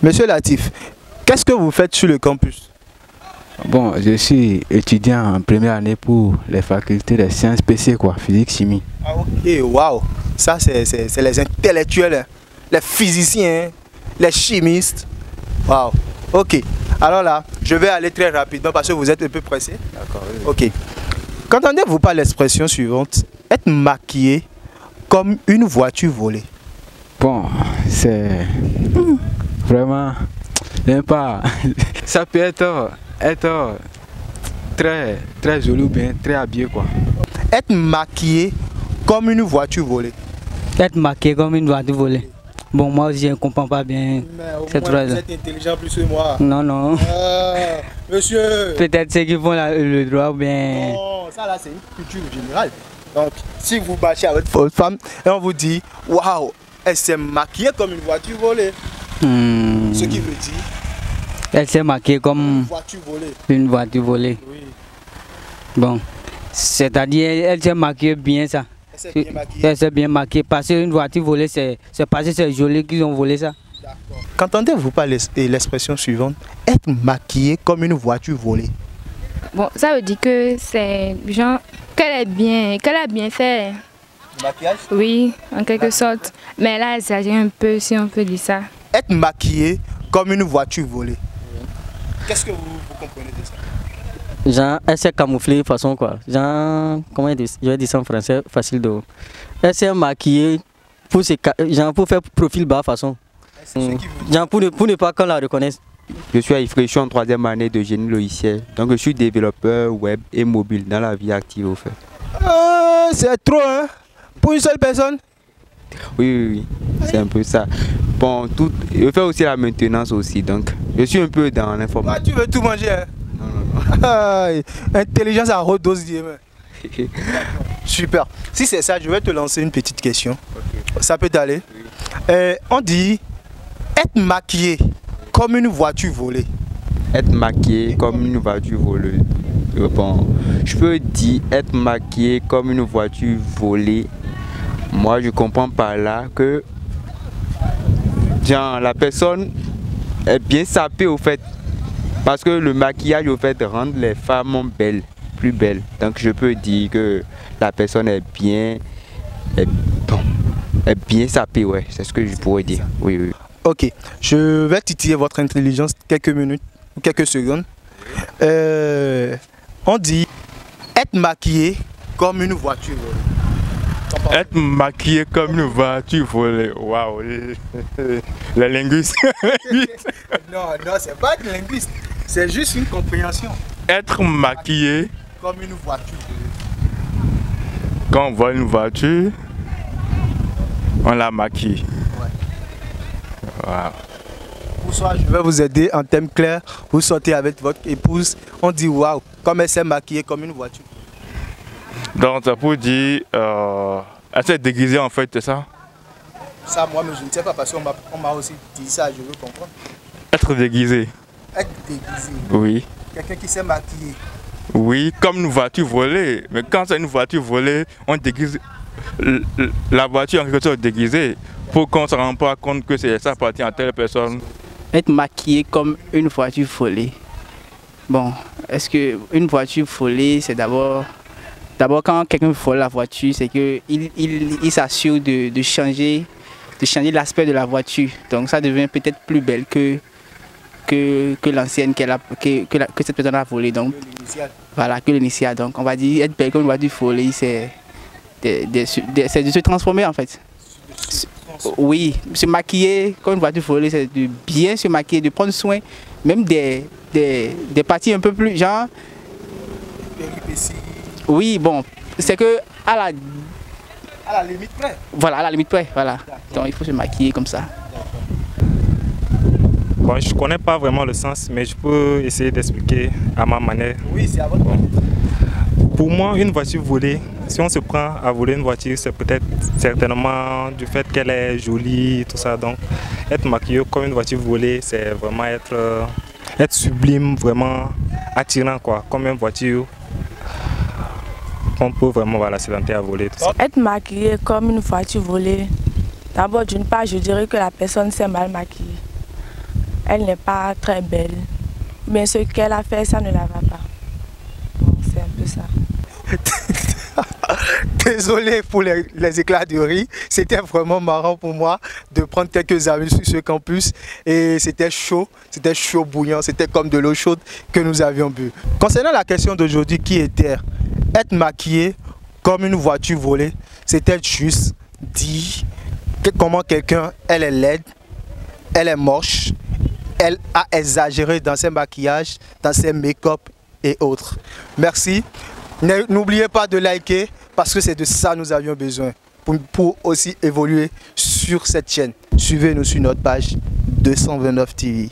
Monsieur Latif, qu'est-ce que vous faites sur le campus? Bon, je suis étudiant en première année pour les facultés de sciences PC, quoi, physique, chimie. Ah, ok, waouh. Ça, c'est les intellectuels, hein. Les physiciens, hein. Les chimistes. Waouh. Ok. Alors là, je vais aller très rapidement parce que vous êtes un peu pressé. D'accord. Oui. Ok. Qu'entendez-vous par l'expression suivante? Être maquillé comme une voiture volée. Bon, c'est vraiment, j'aime pas. Ça peut être très joli ou bien très habillé, quoi. Être maquillé comme une voiture volée. Être maquillé comme une voiture volée. Bon, moi aussi, je ne comprends pas bien cette phrase. Vous êtes intelligent plus que moi. Non, non. Monsieur. Peut-être ceux qui font le droit ou bien... Non, ça là, c'est une culture générale. Donc, si vous marchez avec votre femme et on vous dit, waouh, elle s'est maquillée comme une voiture volée. Ce qui veut dire Elle s'est maquillée comme une voiture volée. une voiture volée. Oui. Bon, c'est-à-dire elle s'est maquillée bien, ça. Elle s'est bien maquillée. Elle s'est bien maquillée. Parce qu'une voiture volée, c'est parce que c'est joli qu'ils ont volé ça. D'accord. Qu'entendez-vous par l'expression suivante? Être maquillé comme une voiture volée. Bon, ça veut dire que c'est genre qu'elle a bien fait. Le maquillage? Oui, en quelque sorte. Mais là, elle s'agit un peu, si on peut dire ça. Être maquillé comme une voiture volée. Qu'est-ce que vous comprenez de ça? Genre, elle s'est camouflée de façon quoi. Genre, comment je vais dire ça en français facile de. Elle s'est maquillée pour, pour faire profil bas façon. Genre, pour ne pas qu'on la reconnaisse. Je suis à Ifré, je suis en 3e année de génie logiciel. Donc je suis développeur web et mobile dans la vie active au fait. C'est trop, hein? Pour une seule personne? Oui. C'est un peu ça. Bon, je fais aussi la maintenance aussi, donc je suis un peu dans l'informatique. Tu veux tout manger, hein? Non. Intelligence à haute dose, Super. Si c'est ça, je vais te lancer une petite question. Okay. Ça peut t'aller? Oui. On dit être maquillé comme une voiture volée. Être maquillé comme une voiture volée. Bon, je peux dire être maquillé comme une voiture volée. Moi, je comprends par là que genre, la personne est bien sapée au fait. Parce que le maquillage au fait rend les femmes belles, plus belles. Donc je peux dire que la personne est bien sapée, ouais. C'est ce que je pourrais dire. Oui. Ok, je vais titiller votre intelligence quelques minutes, quelques secondes. On dit être maquillé comme une voiture volée. Être maquillé comme une voiture volée. Waouh, les linguistes. Non, c'est pas être linguiste. C'est juste une compréhension. Être maquillé comme une voiture volée. Quand on voit une voiture, on la maquille. Ouais. Wow. Pour ça, je vais vous aider en thème clair. Vous sortez avec votre épouse, on dit waouh, comme elle s'est maquillée comme une voiture. Donc ça pour dire, elle s'est déguisée en fait, c'est ça? Ça, moi, je ne sais pas parce qu'on m'a aussi dit ça, je veux comprendre. Être déguisé. Être déguisé. Oui. Quelqu'un qui s'est maquillé. Oui, comme une voiture volée. Mais quand c'est une voiture volée, on déguise la voiture en quelque sorte déguisée pour qu'on ne se rende pas compte que ça appartient à telle personne. Être maquillé comme une voiture volée. Bon, est-ce qu'une voiture volée, c'est d'abord quand quelqu'un vole la voiture, c'est qu'il s'assure de changer l'aspect de la voiture. Donc ça devient peut-être plus belle que l'ancienne que cette personne a volée. Donc voilà, que l'initiale. Donc on va dire être belle comme une voiture volée, c'est de se transformer en fait. Oui, se maquiller comme une voiture volée, c'est de bien se maquiller, de prendre soin, même des parties un peu plus genre. Oui, bon, c'est que à la limite près. Voilà, à la limite près, voilà. Donc il faut se maquiller comme ça. Bon, je ne connais pas vraiment le sens, mais je peux essayer d'expliquer à ma manière. Oui, c'est à votre manière. Pour moi, une voiture volée, si on se prend à voler une voiture, c'est peut-être certainement du fait qu'elle est jolie, tout ça. Donc, être maquillé comme une voiture volée, c'est vraiment être sublime, vraiment attirant, quoi, comme une voiture. On peut vraiment se tenter à voler. Tout ça. Être maquillé comme une voiture volée, d'abord d'une part, je dirais que la personne s'est mal maquillée. elle n'est pas très belle. Mais ce qu'elle a fait, ça ne la va pas. Donc c'est un peu ça. Désolé pour les éclats de rire, c'était vraiment marrant pour moi de prendre quelques amis sur ce campus et c'était chaud bouillant, c'était comme de l'eau chaude que nous avions bu. Concernant la question d'aujourd'hui qui était être maquillé comme une voiture volée, c'était juste dire comment quelqu'un, elle est laide, elle est moche, elle a exagéré dans ses maquillages, dans ses make-up et autres. Merci. N'oubliez pas de liker parce que c'est de ça que nous avions besoin pour aussi évoluer sur cette chaîne. Suivez-nous sur notre page 229 TV.